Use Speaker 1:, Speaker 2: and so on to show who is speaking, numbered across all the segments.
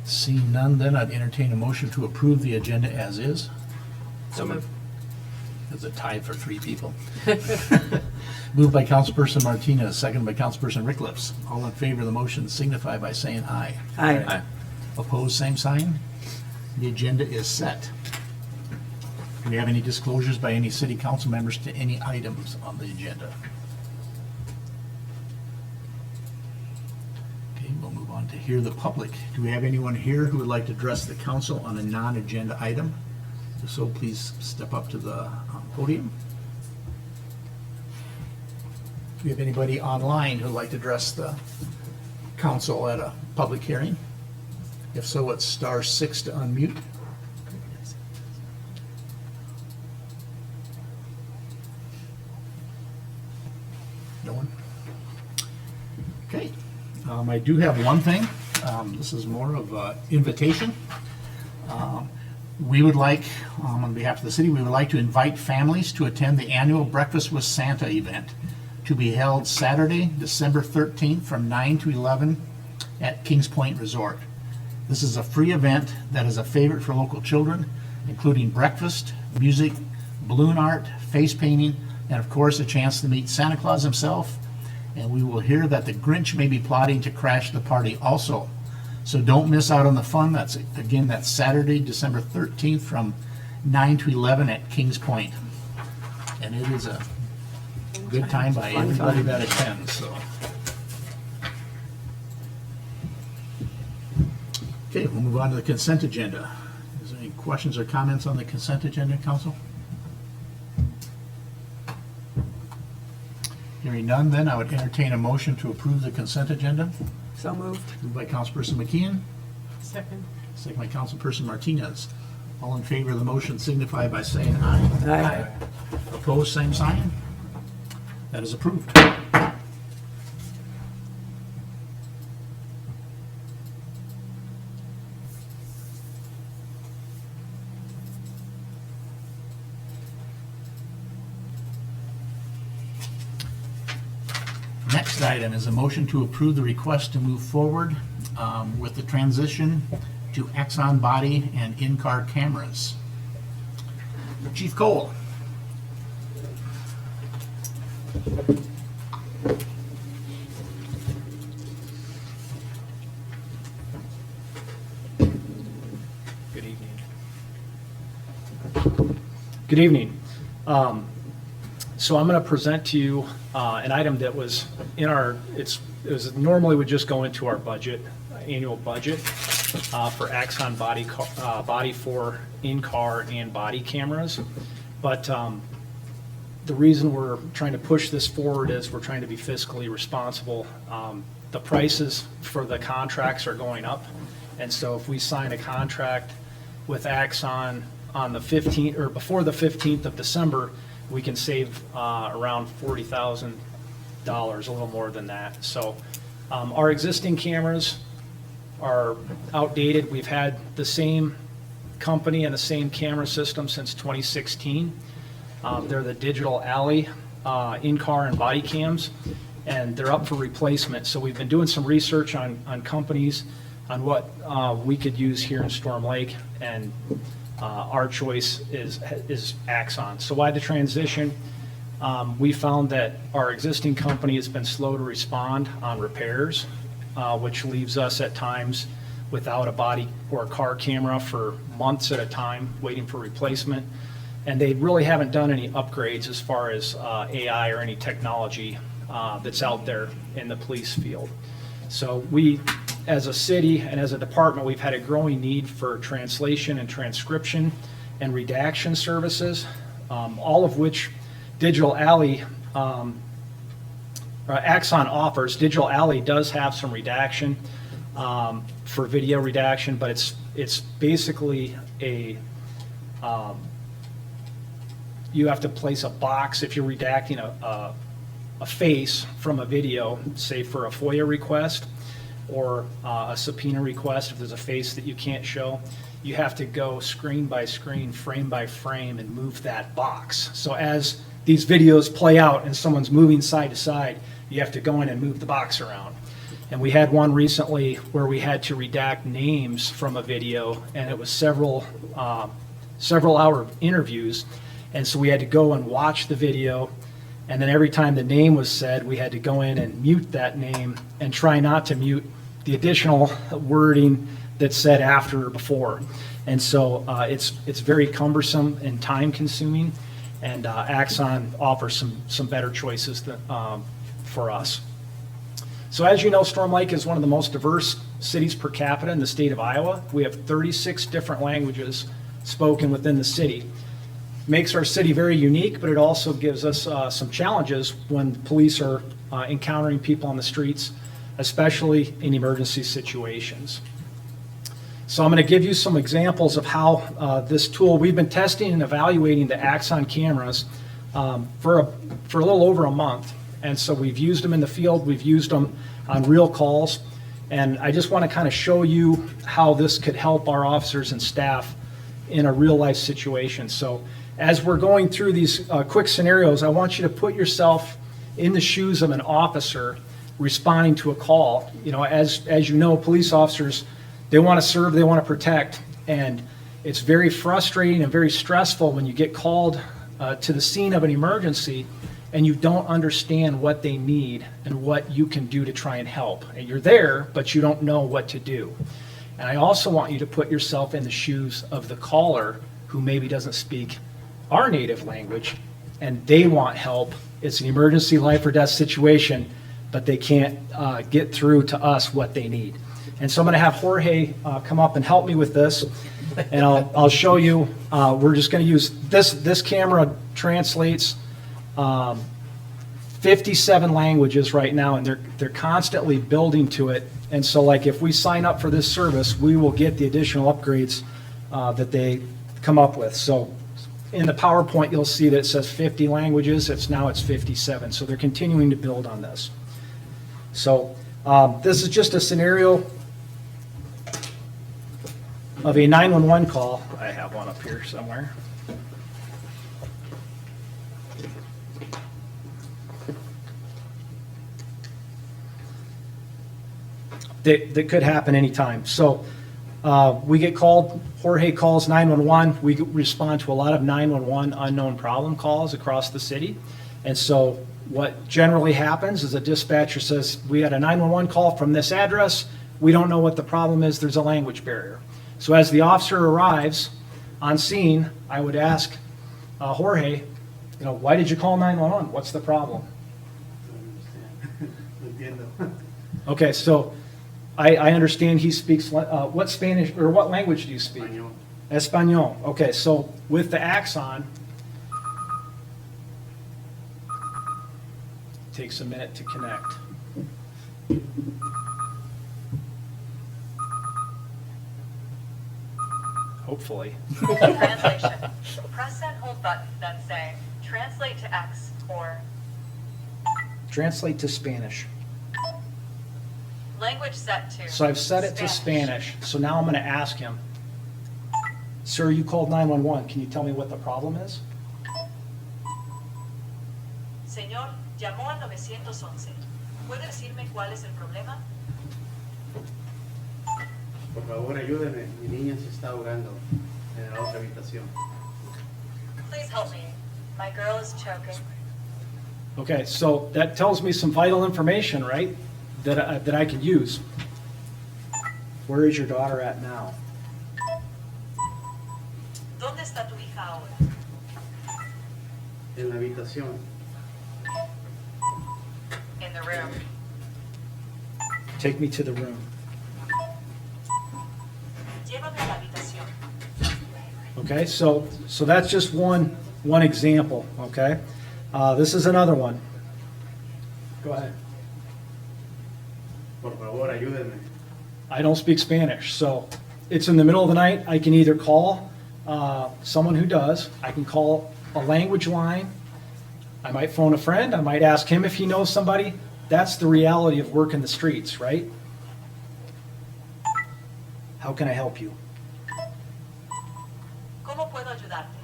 Speaker 1: Seeing none, then I'd entertain a motion to approve the agenda as is.
Speaker 2: So moved.
Speaker 1: It's a tie for three people. Moved by Councilperson Martinez, seconded by Councilperson Rickliffs. All in favor of the motion signify by saying aye.
Speaker 2: Aye.
Speaker 1: Opposed, same sign. The agenda is set. Do we have any disclosures by any city council members to any items on the agenda? Okay, we'll move on to hear the public. Do we have anyone here who would like to address the council on a non-agenda item? If so, please step up to the podium. Do we have anybody online who would like to address the council at a public hearing? If so, it's *6 to unmute. No one? Okay. I do have one thing. This is more of an invitation. We would like, on behalf of the city, we would like to invite families to attend the annual Breakfast with Santa event to be held Saturday, December 13th from 9 to 11 at Kings Point Resort. This is a free event that is a favorite for local children, including breakfast, music, balloon art, face painting, and of course, a chance to meet Santa Claus himself. And we will hear that the Grinch may be plotting to crash the party also. So don't miss out on the fun. That's Saturday, December 13th from 9 to 11 at Kings Point. And it is a good time by everybody that attends, so. Okay, we'll move on to the consent agenda. Is there any questions or comments on the consent agenda, council? Hearing none, then I would entertain a motion to approve the consent agenda.
Speaker 2: So moved.
Speaker 1: Moved by Councilperson McKeon,
Speaker 2: Second.
Speaker 1: second by Councilperson Martinez. All in favor of the motion signify by saying aye.
Speaker 2: Aye.
Speaker 1: Opposed, same sign. That is approved. Next item is a motion to approve the request to move forward with the transition to Axon body and in-car cameras. Chief Cole.
Speaker 3: Good evening. Good evening. So I'm going to present to you an item that was in our, it was normally would just go into our budget, annual budget for Axon body for in-car and body cameras. But the reason we're trying to push this forward is we're trying to be fiscally responsible. The prices for the contracts are going up. And so if we sign a contract with Axon on the 15th or before the 15th of December, we can save around $40,000, a little more than that. So our existing cameras are outdated. We've had the same company and the same camera system since 2016. They're the Digital Alley in-car and body cams, and they're up for replacement. So we've been doing some research on companies on what we could use here in Storm Lake, and our choice is Axon. So why the transition? We found that our existing company has been slow to respond on repairs, which leaves us at times without a body or a car camera for months at a time, waiting for replacement. And they really haven't done any upgrades as far as AI or any technology that's out there in the police field. So we, as a city and as a department, we've had a growing need for translation and transcription and redaction services, all of which Digital Alley, Axon offers. Digital Alley does have some redaction for video redaction, but it's basically a you have to place a box if you're redacting a face from a video, say for a FOIA request or a subpoena request. If there's a face that you can't show, you have to go screen by screen, frame by frame, and move that box. So as these videos play out and someone's moving side to side, you have to go in and move the box around. And we had one recently where we had to redact names from a video, and it was several hour interviews. And so we had to go and watch the video, and then every time the name was said, we had to go in and mute that name and try not to mute the additional wording that's said after or before. And so it's very cumbersome and time consuming, and Axon offers some better choices for us. So as you know, Storm Lake is one of the most diverse cities per capita in the state of Iowa. We have 36 different languages spoken within the city. Makes our city very unique, but it also gives us some challenges when police are encountering people on the streets, especially in emergency situations. So I'm going to give you some examples of how this tool, we've been testing and evaluating the Axon cameras for a little over a month. And so we've used them in the field, we've used them on real calls, and I just want to kind of show you how this could help our officers and staff in a real life situation. So as we're going through these quick scenarios, I want you to put yourself in the shoes of an officer responding to a call. You know, as you know, police officers, they want to serve, they want to protect, and it's very frustrating and very stressful when you get called to the scene of an emergency and you don't understand what they need and what you can do to try and help. And you're there, but you don't know what to do. And I also want you to put yourself in the shoes of the caller who maybe doesn't speak our native language, and they want help. It's an emergency life or death situation, but they can't get through to us what they need. And so I'm going to have Jorge come up and help me with this, and I'll show you. We're just going to use this camera translates 57 languages right now, and they're constantly building to it. And so, like, if we sign up for this service, we will get the additional upgrades that they come up with. So in the PowerPoint, you'll see that it says 50 languages. Now it's 57. So they're continuing to build on this. So this is just a scenario of a 911 call. I have one up here somewhere. That could happen anytime. So we get called, Jorge calls 911. We respond to a lot of 911 unknown problem calls across the city. And so what generally happens is a dispatcher says, we had a 911 call from this address. We don't know what the problem is. There's a language barrier. So as the officer arrives on scene, I would ask Jorge, why did you call 911? What's the problem? Okay, so I understand he speaks, what Spanish, or what language do you speak?
Speaker 4: Español.
Speaker 3: Espanol. Okay, so with the Axon, takes a minute to connect. Hopefully.
Speaker 5: Translation. Press and hold button, then say, translate to X or
Speaker 3: Translate to Spanish.
Speaker 5: language set to.
Speaker 3: So I've set it to Spanish. So now I'm going to ask him, sir, you called 911. Can you tell me what the problem is?
Speaker 5: Señor, llamó al 911. ¿Puede decirme cuál es el problema?
Speaker 4: Por favor, ayúdeme. Mi niña se está ahogando en la otra habitación.
Speaker 5: Please help me. My girl is choking.
Speaker 3: Okay, so that tells me some vital information, right, that I can use. Where is your daughter at now?
Speaker 5: ¿Dónde está tu hija ahora?
Speaker 4: En la habitación.
Speaker 5: In the room.
Speaker 3: Take me to the room.
Speaker 5: Llévame a la habitación.
Speaker 3: Okay, so that's just one example, okay? This is another one. Go ahead.
Speaker 4: Por favor, ayúdeme.
Speaker 3: I don't speak Spanish, so it's in the middle of the night. I can either call someone who does. I can call a language line. I might phone a friend. I might ask him if he knows somebody. That's the reality of working the streets, right? How can I help you?
Speaker 5: ¿Cómo puedo ayudarte?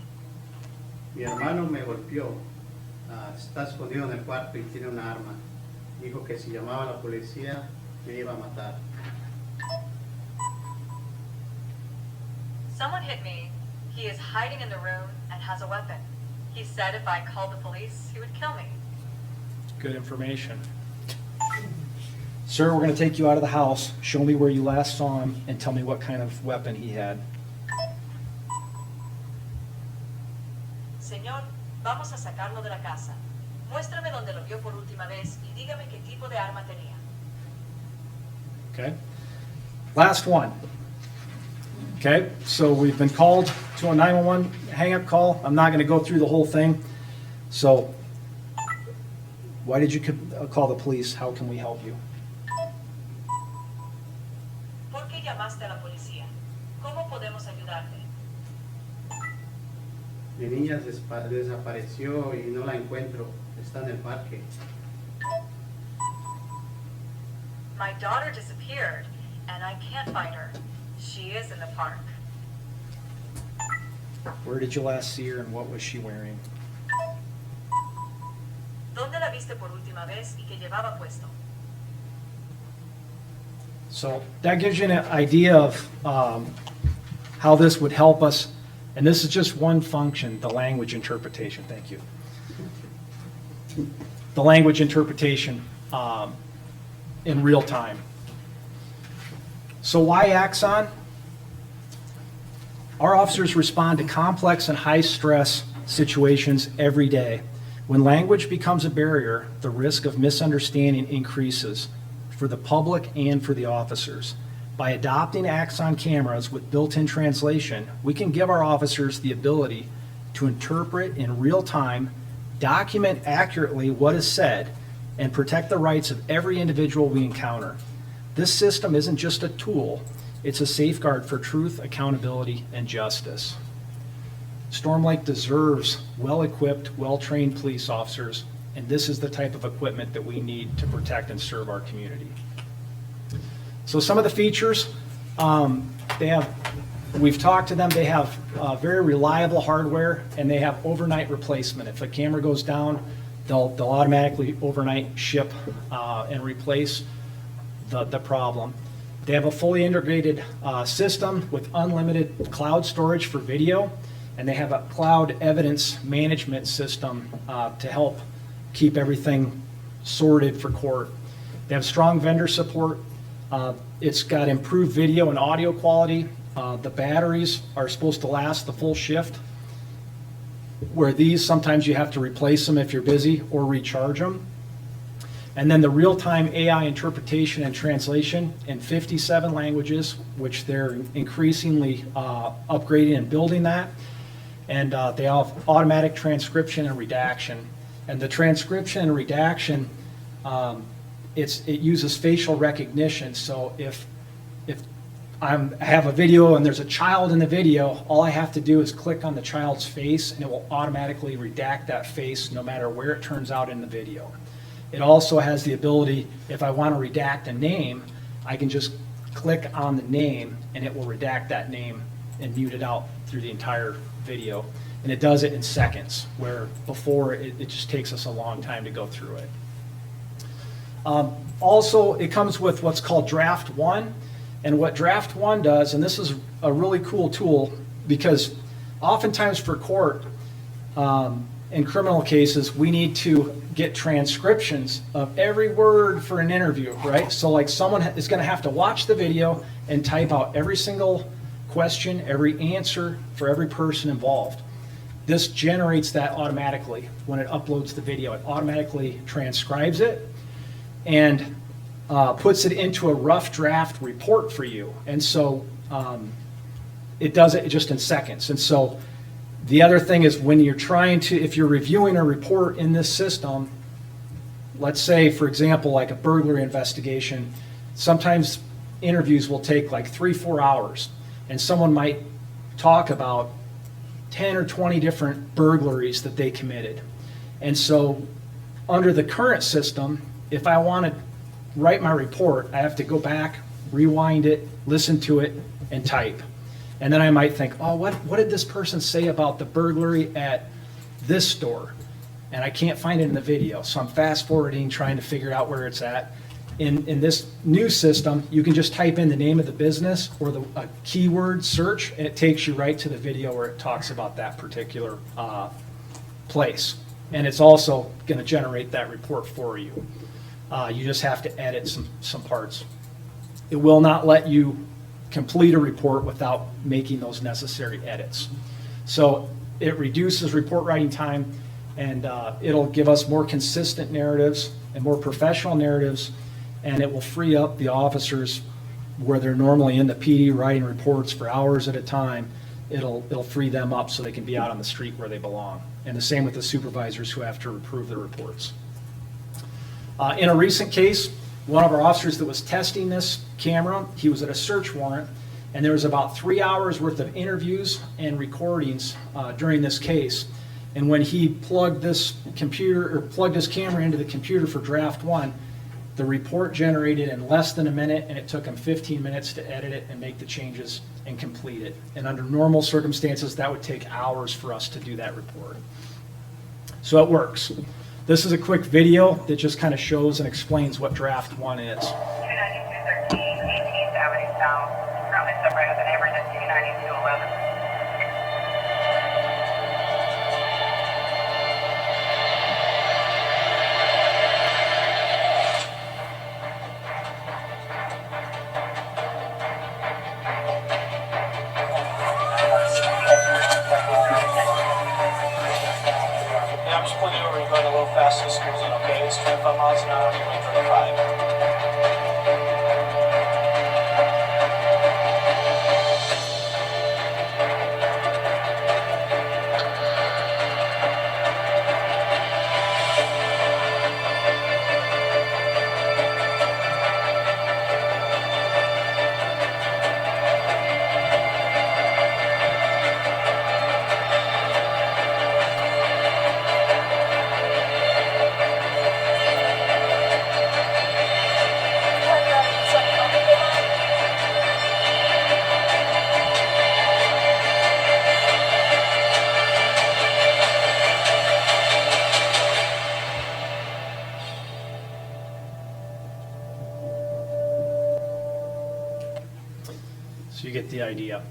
Speaker 4: Mi hermano me golpeó. Está escondido en el cuarto y tiene una arma. Dijo que si llamaba a la policía me iba a matar.
Speaker 5: Someone hit me. He is hiding in the room and has a weapon. He said if I called the police, he would kill me.
Speaker 3: Good information. Sir, we're going to take you out of the house. Show me where you last saw him and tell me what kind of weapon he had.
Speaker 5: Señor, vamos a sacarlo de la casa. Muéstrame dónde lo vio por última vez y dígame qué tipo de arma tenía.
Speaker 3: Okay? Last one. Okay, so we've been called to a 911 hang-up call. I'm not going to go through the whole thing. So, why did you call the police? How can we help you?
Speaker 5: ¿Por qué llamaste a la policía? ¿Cómo podemos ayudarte?
Speaker 4: Mi niña desapareció y no la encuentro. Está en el parque.
Speaker 5: My daughter disappeared and I can't find her. She is in the park.
Speaker 3: Where did you last see her and what was she wearing?
Speaker 5: ¿Dónde la viste por última vez y qué llevaba puesto?
Speaker 3: So that gives you an idea of how this would help us. And this is just one function, the language interpretation. Thank you. The language interpretation in real time. So why Axon? Our officers respond to complex and high-stress situations every day. When language becomes a barrier, the risk of misunderstanding increases for the public and for the officers. By adopting Axon cameras with built-in translation, we can give our officers the ability to interpret in real time, document accurately what is said, and protect the rights of every individual we encounter. This system isn't just a tool, it's a safeguard for truth, accountability, and justice. Storm Lake deserves well-equipped, well-trained police officers, and this is the type of equipment that we need to protect and serve our community. So some of the features, we've talked to them, they have very reliable hardware, and they have overnight replacement. If a camera goes down, they'll automatically overnight ship and replace the problem. They have a fully integrated system with unlimited cloud storage for video, and they have a cloud evidence management system to help keep everything sorted for court. They have strong vendor support. It's got improved video and audio quality. The batteries are supposed to last the full shift, where these, sometimes you have to replace them if you're busy or recharge them. And then the real-time AI interpretation and translation in 57 languages, which they're increasingly upgrading and building that. And they have automatic transcription and redaction. And the transcription and redaction, it uses facial recognition. So if I have a video and there's a child in the video, all I have to do is click on the child's face and it will automatically redact that face no matter where it turns out in the video. It also has the ability, if I want to redact a name, I can just click on the name and it will redact that name and mute it out through the entire video. And it does it in seconds, where before it just takes us a long time to go through it. Also, it comes with what's called Draft 1. And what Draft 1 does, and this is a really cool tool, because oftentimes for court, in criminal cases, we need to get transcriptions of every word for an interview, right? So like someone is going to have to watch the video and type out every single question, every answer for every person involved. This generates that automatically when it uploads the video. It automatically transcribes it and puts it into a rough draft report for you. And so it does it just in seconds. And so the other thing is, when you're trying to, if you're reviewing a report in this system, let's say, for example, like a burglary investigation, sometimes interviews will take like 3-4 hours, and someone might talk about 10 or 20 different burglaries that they committed. And so under the current system, if I want to write my report, I have to go back, rewind it, listen to it, and type. And then I might think, oh, what did this person say about the burglary at this store? And I can't find it in the video. So I'm fast forwarding, trying to figure out where it's at. In this new system, you can just type in the name of the business or a keyword search, and it takes you right to the video where it talks about that particular place. And it's also going to generate that report for you. You just have to edit some parts. It will not let you complete a report without making those necessary edits. So it reduces report writing time, and it'll give us more consistent narratives and more professional narratives, and it will free up the officers where they're normally in the PD writing reports for hours at a time. It'll free them up so they can be out on the street where they belong. And the same with the supervisors who have to approve the reports. In a recent case, one of our officers that was testing this camera, he was at a search warrant, and there was about 3 hours worth of interviews and recordings during this case. And when he plugged this camera into the computer for draft 1, the report generated in less than a minute, and it took him 15 minutes to edit it and make the changes and complete it. And under normal circumstances, that would take hours for us to do that report. So it works. This is a quick video that just kind of shows and explains what draft 1 is.
Speaker 5: 29213 18th Avenue South, currently separated the neighbors at 29211.
Speaker 6: Yeah, I'm just pulling you over and going a little fast as school's in, okay? It's 25 miles an hour, you're going 35.
Speaker 3: So you get the idea.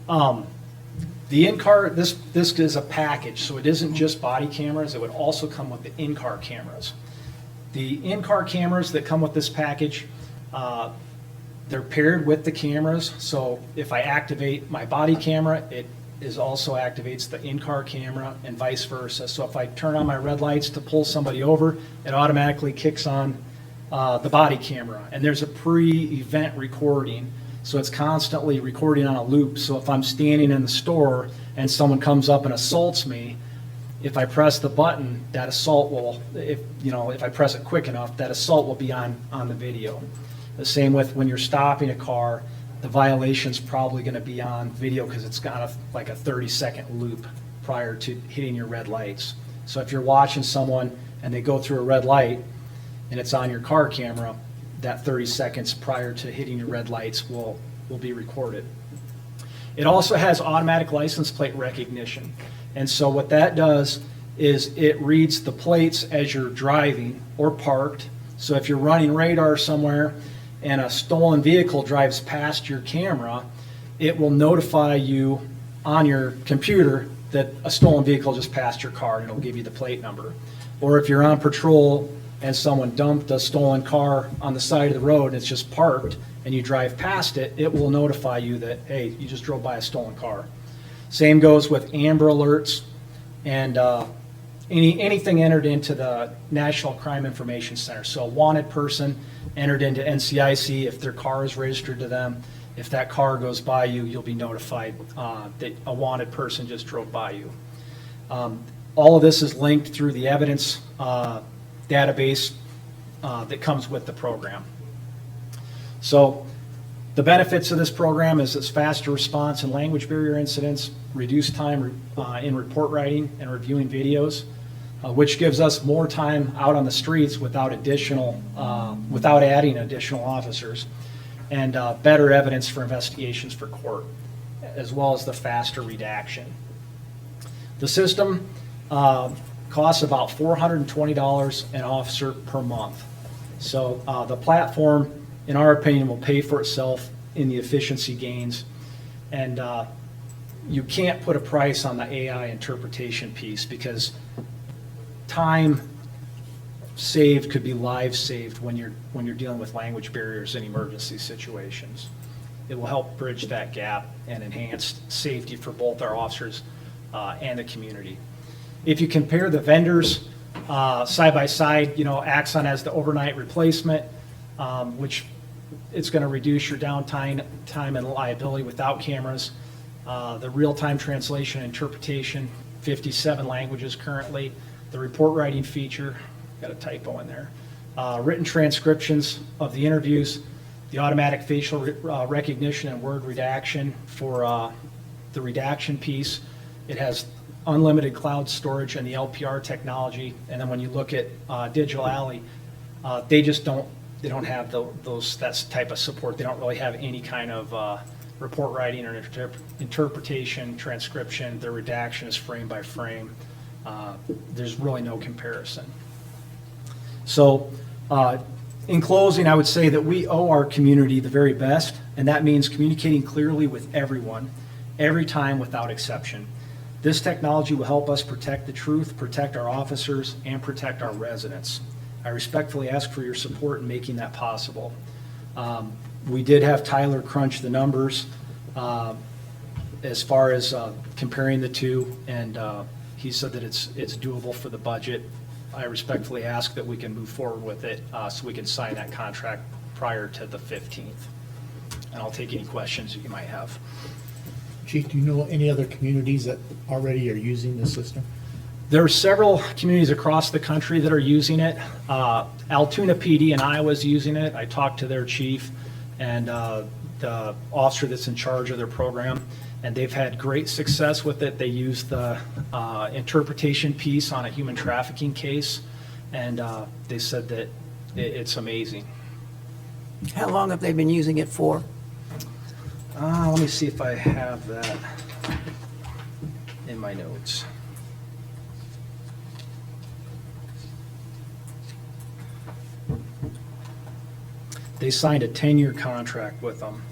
Speaker 3: The in-car, this is a package, so it isn't just body cameras, it would also come with the in-car cameras. The in-car cameras that come with this package, they're paired with the cameras, so if I activate my body camera, it also activates the in-car camera and vice versa. So if I turn on my red lights to pull somebody over, it automatically kicks on the body camera. And there's a pre-event recording, so it's constantly recording on a loop. So if I'm standing in the store and someone comes up and assaults me, if I press the button, that assault will, if I press it quick enough, that assault will be on the video. The same with when you're stopping a car, the violation's probably going to be on video because it's got like a 30-second loop prior to hitting your red lights. So if you're watching someone and they go through a red light and it's on your car camera, that 30 seconds prior to hitting your red lights will be recorded. It also has automatic license plate recognition. And so what that does is it reads the plates as you're driving or parked. So if you're running radar somewhere and a stolen vehicle drives past your camera, it will notify you on your computer that a stolen vehicle just passed your car, and it'll give you the plate number. Or if you're on patrol and someone dumped a stolen car on the side of the road and it's just parked and you drive past it, it will notify you that, hey, you just drove by a stolen car. Same goes with Amber Alerts and anything entered into the National Crime Information Center. So a wanted person entered into NCIC, if their car is registered to them, if that car goes by you, you'll be notified that a wanted person just drove by you. All of this is linked through the evidence database that comes with the program. So the benefits of this program is it's faster response in language barrier incidents, reduced time in report writing and reviewing videos, which gives us more time out on the streets without adding additional officers, and better evidence for investigations for court, as well as the faster redaction. The system costs about $420 an officer per month. So the platform, in our opinion, will pay for itself in the efficiency gains. And you can't put a price on the AI interpretation piece because time saved could be lives saved when you're dealing with language barriers in emergency situations. It will help bridge that gap and enhance safety for both our officers and the community. If you compare the vendors side by side, Axon has the overnight replacement, which it's going to reduce your downtime and liability without cameras. The real-time translation and interpretation, 57 languages currently. The report writing feature, got a typo in there. Written transcriptions of the interviews, the automatic facial recognition and word redaction for the redaction piece. It has unlimited cloud storage and the LPR technology. And then when you look at Digital Alley, they don't have that type of support. They don't really have any kind of report writing or interpretation, transcription. Their redaction is frame by frame. There's really no comparison. So in closing, I would say that we owe our community the very best, and that means communicating clearly with everyone, every time without exception. This technology will help us protect the truth, protect our officers, and protect our residents. I respectfully ask for your support in making that possible. We did have Tyler crunch the numbers as far as comparing the two, and he said that it's doable for the budget. I respectfully ask that we can move forward with it so we can sign that contract prior to the 15th. And I'll take any questions that you might have.
Speaker 1: Chief, do you know any other communities that already are using this system?
Speaker 3: There are several communities across the country that are using it. Altoona PD in Iowa is using it. I talked to their chief and the officer that's in charge of their program, and they've had great success with it. They use the interpretation piece on a human trafficking case, and they said that it's amazing.
Speaker 2: How long have they been using it for?
Speaker 3: Let me see if I have that in my notes. They signed a 10-year contract with them.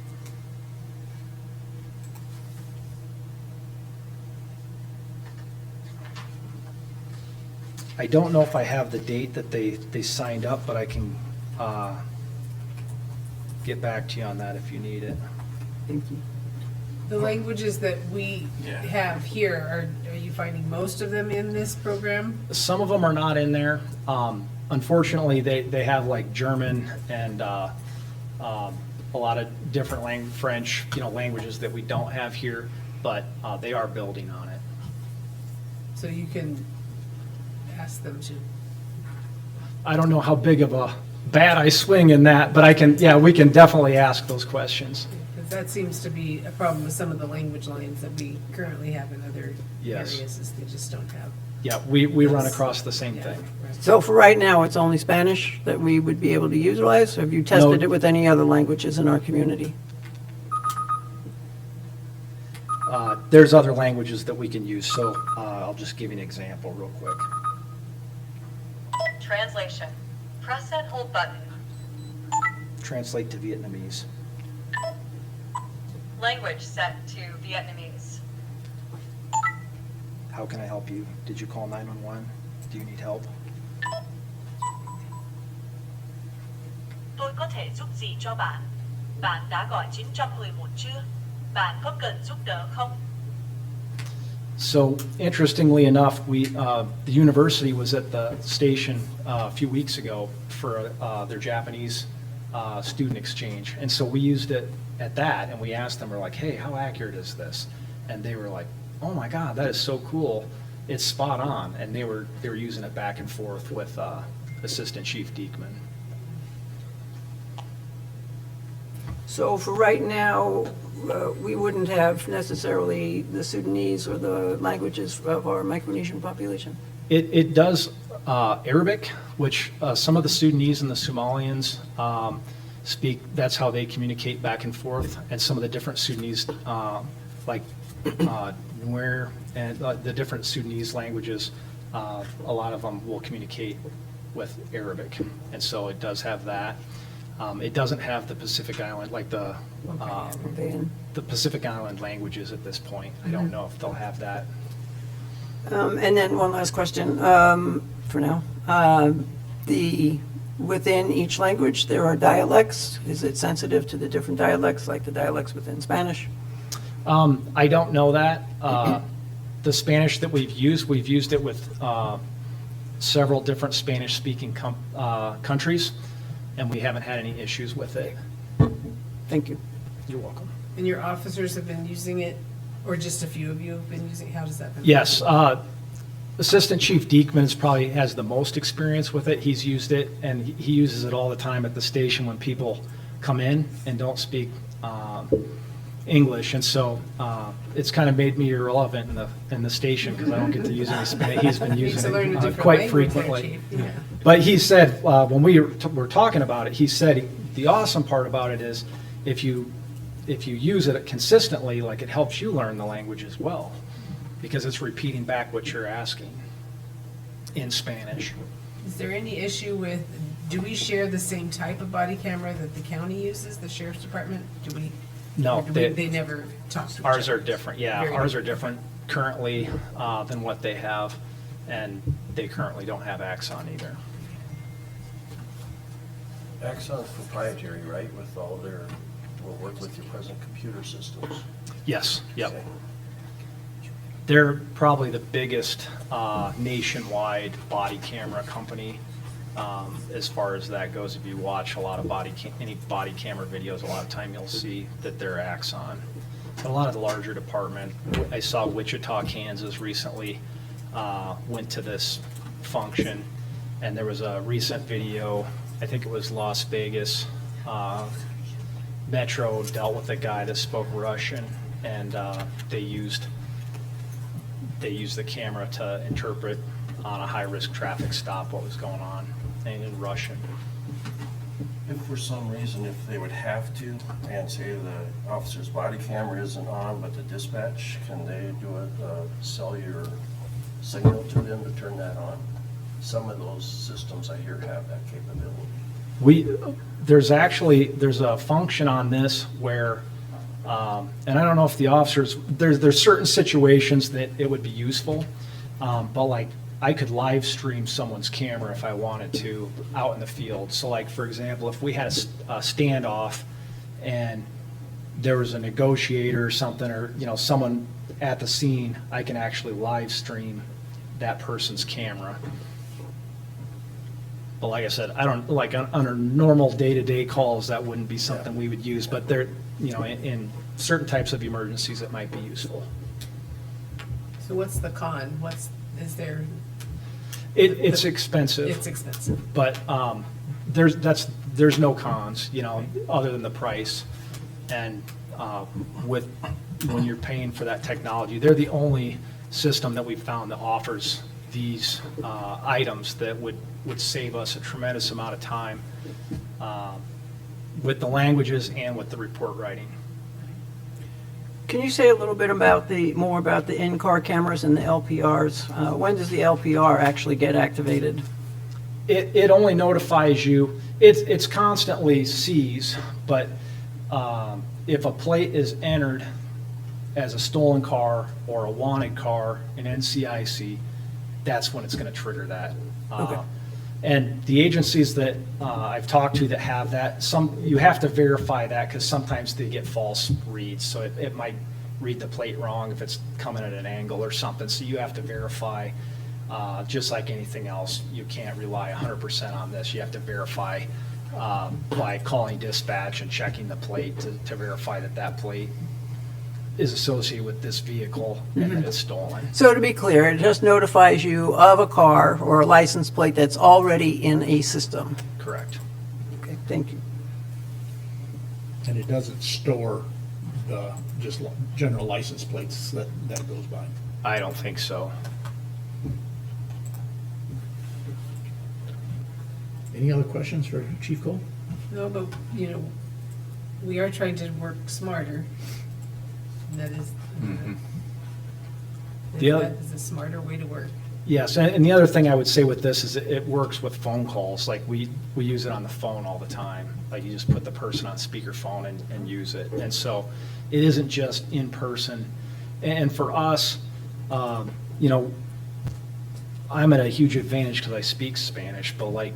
Speaker 3: I don't know if I have the date that they signed up, but I can get back to you on that if you need it.
Speaker 2: Thank you.
Speaker 7: The languages that we have here, are you finding most of them in this program?
Speaker 3: Some of them are not in there. Unfortunately, they have like German and a lot of different French, languages that we don't have here, but they are building on it.
Speaker 7: So you can ask them to.
Speaker 3: I don't know how big of a bat I swing in that, but we can definitely ask those questions.
Speaker 7: Because that seems to be a problem with some of the language lines that we currently have in other
Speaker 3: Yes.
Speaker 7: areas, is they just don't have.
Speaker 3: Yeah, we run across the same thing.
Speaker 2: So for right now, it's only Spanish that we would be able to utilize? Have you tested
Speaker 3: No.
Speaker 2: it with any other languages in our community?
Speaker 3: There's other languages that we can use, so I'll just give you an example real quick.
Speaker 5: Translation. Press and hold button.
Speaker 3: Translate to Vietnamese.
Speaker 5: Language set to Vietnamese.
Speaker 3: How can I help you? Did you call 911? Do you need help?
Speaker 5: Tôi có thể giúp gì cho bạn? Bạn đã gọi 911 chưa? Bạn có cần giúp đỡ không?
Speaker 3: So interestingly enough, the university was at the station a few weeks ago for their Japanese student exchange. And so we used it at that, and we asked them, we're like, hey, how accurate is this? And they were like, oh my God, that is so cool. It's spot on. And they were using it back and forth with Assistant Chief Diekman.
Speaker 2: So for right now, we wouldn't have necessarily the Sudanese or the languages of our Micronesian population?
Speaker 3: It does Arabic, which some of the Sudanese and the Somalians speak. That's how they communicate back and forth. And some of the different Sudanese, like Nuer and the different Sudanese languages, a lot of them will communicate with Arabic, and so it does have that. It doesn't have the Pacific Island, like the Pacific Island languages at this point. I don't know if they'll have that.
Speaker 2: And then one last question, for now. Within each language, there are dialects. Is it sensitive to the different dialects, like the dialects within Spanish?
Speaker 3: I don't know that. The Spanish that we've used it with several different Spanish-speaking countries, and we haven't had any issues with it.
Speaker 2: Thank you.
Speaker 3: You're welcome.
Speaker 7: And your officers have been using it, or just a few of you have been using, how does that?
Speaker 3: Yes, Assistant Chief Diekman probably has the most experience with it. He's used it, and he uses it all the time at the station when people come in and don't speak English, and so it's kind of made me irrelevant in the station because I don't get to use any Spanish. He's been
Speaker 7: Need to
Speaker 3: using
Speaker 7: learn a
Speaker 3: it
Speaker 7: different
Speaker 3: quite
Speaker 7: language there,
Speaker 3: frequently.
Speaker 7: Chief. Yeah.
Speaker 3: But he said, when we were talking about it, he said the awesome part about it is if you use it consistently, like it helps you learn the language as well, because it's repeating back what you're asking in Spanish.
Speaker 7: Is there any issue with, do we share the same type of body camera that the county uses, the sheriff's department? Do we?
Speaker 3: No,
Speaker 7: or do they never talk to each
Speaker 3: ours
Speaker 7: other?
Speaker 3: are different, yeah.
Speaker 7: Very
Speaker 3: Ours are different currently than what they have, and they currently don't have Axon either.
Speaker 8: Axon's proprietary, right, with all their, will work with your present computer systems?
Speaker 3: Yes, yep.
Speaker 8: Okay.
Speaker 3: They're probably the biggest nationwide body camera company as far as that goes. If you watch a lot of any body camera videos, a lot of time you'll see that they're Axon. A lot of the larger department, I saw Wichita, Kansas recently went to this function, and there was a recent video, I think it was Las Vegas, Metro dealt with a guy that spoke Russian, and they used the camera to interpret on a high-risk traffic stop what was going on in Russian.
Speaker 8: If for some reason, if they would have to, and say the officer's body camera isn't on, but the dispatch, can they do a cellular signal to them to turn that on? Some of those systems I hear have that capability.
Speaker 3: There's a function on this where, and I don't know if the officers, there's certain situations that it would be useful, but like I could live stream someone's camera if I wanted to out in the field. So like, for example, if we had a standoff and there was a negotiator or something, or, someone at the scene, I can actually live stream that person's camera. But like I said, I don't, like under normal day-to-day calls, that wouldn't be something we would use, but there, in certain types of emergencies, it might be useful.
Speaker 7: So what's the con? Is there?
Speaker 3: It's expensive.
Speaker 7: It's expensive.
Speaker 3: But there's no cons, other than the price. And when you're paying for that technology, they're the only system that we've found that offers these items that would save us a tremendous amount of time with the languages and with the report writing.
Speaker 2: Can you say a little bit more about the in-car cameras and the LPRs? When does the LPR actually get activated?
Speaker 3: It only notifies you, it's constantly sees, but if a plate is entered as a stolen car or a wanted car in NCIC, that's when it's going to trigger that.
Speaker 2: Okay.
Speaker 3: And the agencies that I've talked to that have that, you have to verify that because sometimes they get false reads. So it might read the plate wrong if it's coming at an angle or something. So you have to verify, just like anything else. You can't rely 100% on this. You have to verify by calling dispatch and checking the plate to verify that plate is associated with this vehicle and that it's stolen.
Speaker 2: So to be clear, it just notifies you of a car or a license plate that's already in a system.
Speaker 3: Correct.
Speaker 2: Okay, thank you.
Speaker 1: And it doesn't store the just general license plates that goes by.
Speaker 3: I don't think so.
Speaker 1: Any other questions for Chief Cole?
Speaker 7: No, but, we are trying to work smarter. And that is,
Speaker 3: The other-
Speaker 7: that is a smarter way to work.
Speaker 3: Yes, and the other thing I would say with this is it works with phone calls. Like, we use it on the phone all the time. Like, you just put the person on speakerphone and use it. And so it isn't just in person. And for us, you know, I'm at a huge advantage because I speak Spanish, but like,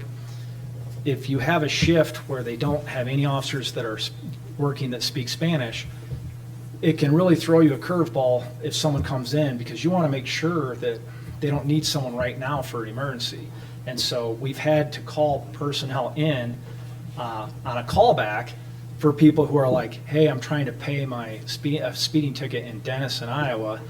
Speaker 3: if you have a shift where they don't have any officers that are working that speak Spanish, it can really throw you a curveball if someone comes in, because you want to make sure that they don't need someone right now for an emergency. And so we've had to call personnel in on a callback for people who are like, hey, I'm trying to pay my speeding ticket in Denison, Iowa,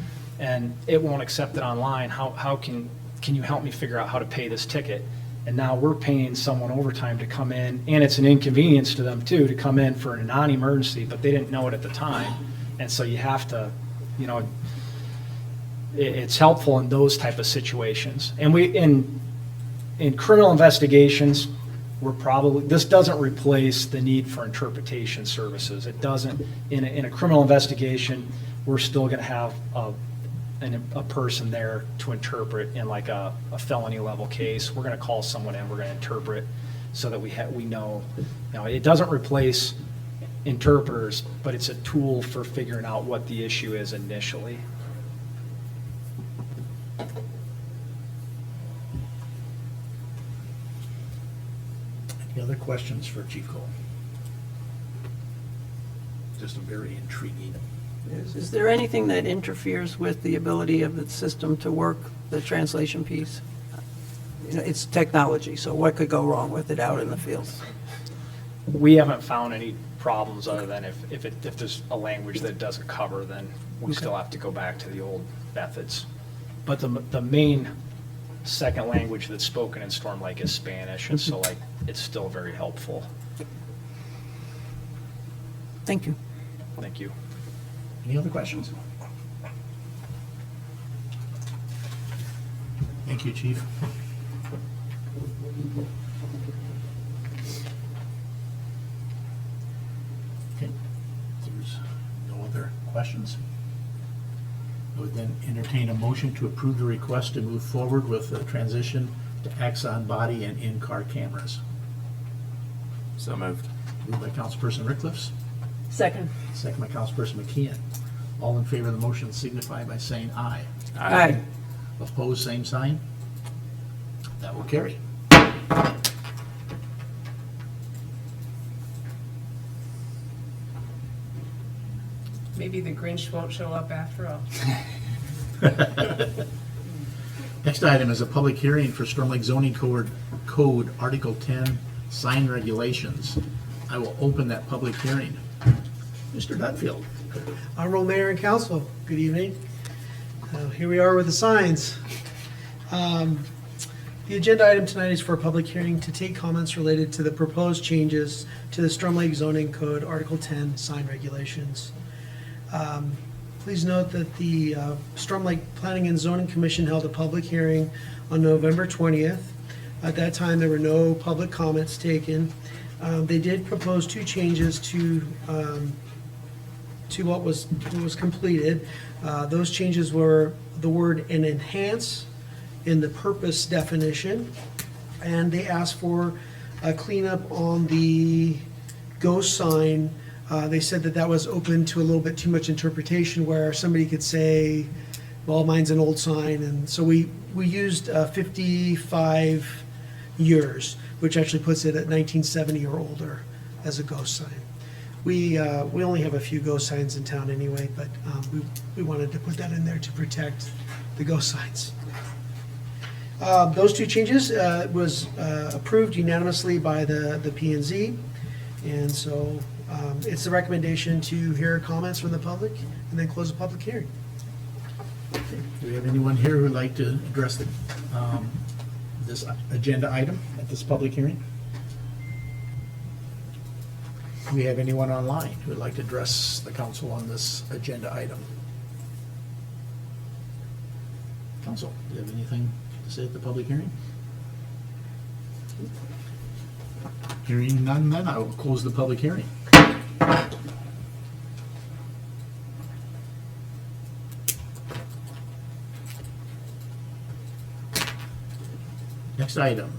Speaker 3: and it won't accept it online. How can you help me figure out how to pay this ticket? And now we're paying someone overtime to come in, and it's an inconvenience to them too, to come in for a non-emergency, but they didn't know it at the time. And so you have to, you know, it's helpful in those type of situations. And in criminal investigations, this doesn't replace the need for interpretation services. It doesn't, in a criminal investigation, we're still gonna have a person there to interpret. In like a felony level case, we're gonna call someone in, we're gonna interpret so that we know, you know, it doesn't replace interpreters, but it's a tool for figuring out what the issue is initially.
Speaker 1: Any other questions for Chief Cole? Just a very intriguing.
Speaker 2: Is there anything that interferes with the ability of the system to work the translation piece? You know, it's technology, so what could go wrong with it out in the field?
Speaker 3: We haven't found any problems other than if there's a language that it doesn't cover, then we still have to go back to the old methods. But the main second language that's spoken in Storm Lake is Spanish, and so like it's still very helpful.
Speaker 2: Thank you.
Speaker 3: Thank you.
Speaker 1: Any other questions? Thank you, Chief. Okay, if there's no other questions, I would then entertain a motion to approve the request to move forward with the transition to Axon body and in-car cameras.
Speaker 9: So moved.
Speaker 1: Moved by Councilperson Rickliffs,
Speaker 2: Second.
Speaker 1: second by Councilperson McKeon. All in favor of the motion signify by saying aye.
Speaker 2: Aye.
Speaker 1: Opposed, same sign. That will carry.
Speaker 7: Maybe the Grinch won't show up after all.
Speaker 1: Next item is a public hearing for Storm Lake Zoning Code Article 10 sign regulations. I will open that public hearing. Mr. Dudfield.
Speaker 10: Honorable Mayor and Council, good evening. Here we are with the signs. The agenda item tonight is for a public hearing to take comments related to the proposed changes to the Storm Lake Zoning Code Article 10 sign regulations. Please note that the Storm Lake Planning and Zoning Commission held a public hearing on November 20th. At that time, there were no public comments taken. They did propose two changes to what was completed. Those changes were the word "and enhance" in the purpose definition, and they asked for a cleanup on the ghost sign. They said that was open to a little bit too much interpretation, where somebody could say, well, mine's an old sign, and so we used 55 years, which actually puts it at 1970 or older as a ghost sign. We only have a few ghost signs in town anyway, but we wanted to put that in there to protect the ghost signs. Those two changes was approved unanimously by the P&Z, and so it's the recommendation to hear comments from the public and then close the public hearing.
Speaker 1: Do we have anyone here who would like to address this agenda item at this public hearing? Do we have anyone online who would like to address the council on this agenda item? Council, do you have anything to say at the public hearing? Hearing none, then I will close the public hearing. Next item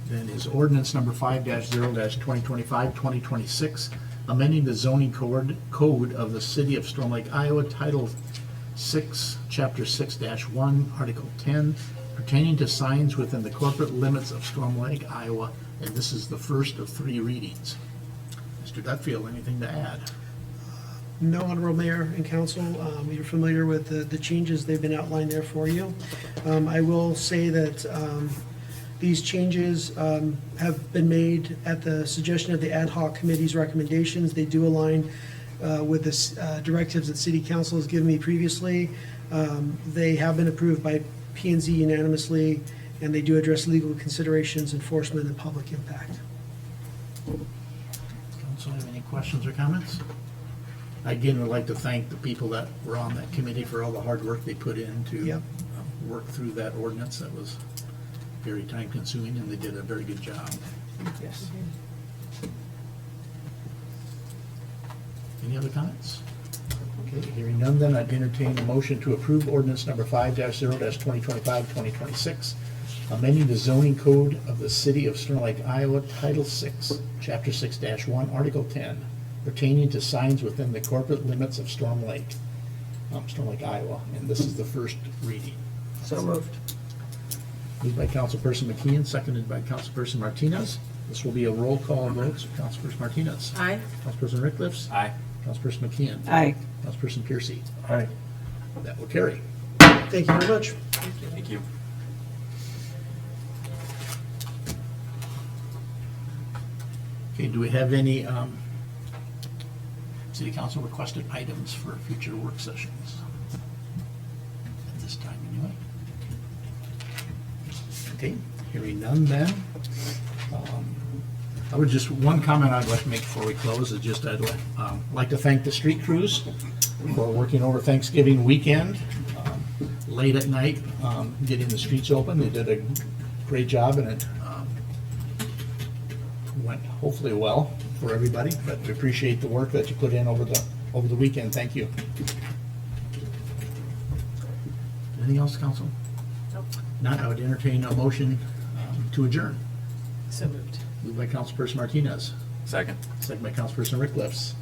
Speaker 1: then is ordinance number 5-0-2025-2026, amending the zoning code of the city of Storm Lake, Iowa, Title 6, Chapter 6-1, Article 10, pertaining to signs within the corporate limits of Storm Lake, Iowa, and this is the first of 3 readings. Mr. Dutfield, anything to add?
Speaker 10: No, Honorable Mayor and Council, you're familiar with the changes, they've been outlined there for you. I will say that these changes have been made at the suggestion of the ad hoc committee's recommendations. They do align with the directives that City Council has given me previously. They have been approved by P&Z unanimously, and they do address legal considerations, enforcement, and public impact.
Speaker 1: Council, have any questions or comments? Again, would like to thank the people that were on that committee for all the hard work they put in to
Speaker 10: Yep.
Speaker 1: work through that ordinance. That was very time consuming, and they did a very good job.
Speaker 10: Yes.
Speaker 1: Any other comments? Okay, hearing none, then I'd entertain a motion to approve ordinance number 5-0-2025-2026, amending the zoning code of the city of Storm Lake, Iowa, Title 6, Chapter 6-1, Article 10, pertaining to signs within the corporate limits of Storm Lake, Iowa, and this is the first reading.
Speaker 2: So moved.
Speaker 1: Moved by Councilperson McKeon, seconded by Councilperson Martinez. This will be a roll call vote. So Councilperson Martinez.
Speaker 7: Aye.
Speaker 1: Councilperson Rickliffs.
Speaker 9: Aye.
Speaker 1: Councilperson McKeon.
Speaker 2: Aye.
Speaker 1: Councilperson Piercy.
Speaker 8: Aye.
Speaker 1: That will carry.
Speaker 10: Thank you very much.
Speaker 9: Thank you.
Speaker 1: Okay, do we have any City Council requested items for future work sessions? At this time, anyway. Okay, hearing none then. I would just, one comment I'd like to make before we close is just I'd like to thank the street crews for working over Thanksgiving weekend, late at night, getting the streets open. They did a great job, and it went hopefully well for everybody, but we appreciate the work that you put in over the weekend. Thank you. Anything else, Council?
Speaker 7: Nope.
Speaker 1: Not, I would entertain a motion to adjourn.
Speaker 7: So moved.
Speaker 1: Moved by Councilperson Martinez,
Speaker 9: Second.
Speaker 1: second by Councilperson Rickliffs.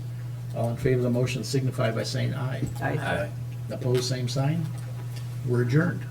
Speaker 1: All in favor of the motion signify by saying aye.
Speaker 2: Aye.
Speaker 1: Opposed, same sign. We're adjourned.